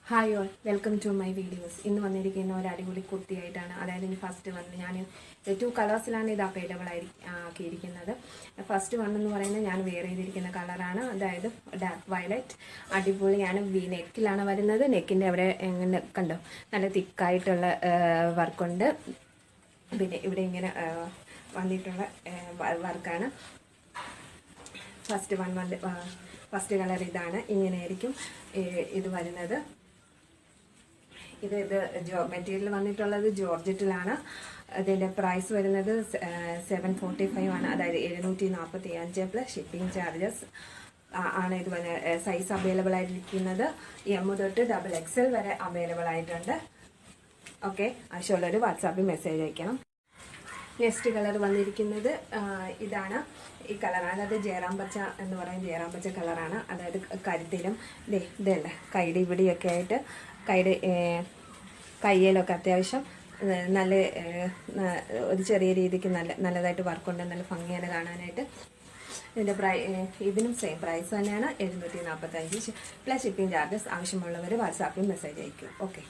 Hi all, welcome to my videos. ഇന്ന് വന്നിരിക്കുന്ന ഒരു അടിപൊളി കുർത്തിയായിട്ടാണ്. അതായത് ഇനി ഫസ്റ്റ് വന്ന് ഞാൻ 2 കളേഴ്സിലാണ് ഇത് അവൈലബിൾ ആക്കിയിരിക്കുന്നത്. ഫസ്റ്റ് വൺ എന്ന് പറയുന്നത് ഞാൻ വെയർ ചെയ്തിരിക്കുന്ന കളറാണ്, അതായത് ഡാർക്ക് വയലറ്റ്. അടിപൊളിയാണ്. വി നെക്കിലാണ് വരുന്നത്. നെക്കിൻ്റെ അവിടെ എങ്ങനെ കണ്ടോ, നല്ല തിക്കായിട്ടുള്ള വർക്കുണ്ട്. പിന്നെ ഇവിടെ ഇങ്ങനെ വന്നിട്ടുള്ള വർക്കാണ്. ഫസ്റ്റ് കളർ ഇതാണ്. ഇങ്ങനെയായിരിക്കും ഇത് വരുന്നത്. ഇത് മെറ്റീരിയൽ വന്നിട്ടുള്ളത് ജോർജറ്റിലാണ്. ഇതിൻ്റെ പ്രൈസ് വരുന്നത് 745 ആണ്, അതായത് 745 പ്ലസ് ഷിപ്പിംഗ് ചാർജസ് ആണ്. ഇത് സൈസ് അവൈലബിൾ ആയിരിക്കുന്നത് M തൊട്ട് XXL വരെ അവൈലബിൾ ആയിട്ടുണ്ട്. ഓക്കെ, ആവശ്യമുള്ളൊരു വാട്സാപ്പിൽ മെസ്സേജ് അയക്കണം. നെക്സ്റ്റ് കളർ വന്നിരിക്കുന്നത് ഇതാണ്. ഈ കളറാണ്, അതായത് ജയറാം പച്ച എന്ന് പറയും. ജയറാം പച്ച കളറാണ്. അതായത് കരുത്തിലും ഇതല്ല, കൈയുടെ ഇവിടെയൊക്കെ ആയിട്ട് കയ്യിലൊക്കെ അത്യാവശ്യം നല്ല ഒരു ചെറിയ രീതിക്ക് നല്ലതായിട്ട് വർക്കുണ്ട്. നല്ല ഭംഗിയാണ് കാണാനായിട്ട്. ഇതിനും സെയിം പ്രൈസ് തന്നെയാണ്, 745 പ്ലസ് ഷിപ്പിംഗ് ചാർജസ്. ആവശ്യമുള്ളവർ വാട്സാപ്പിൽ മെസ്സേജ് അയക്കും. ഓക്കെ.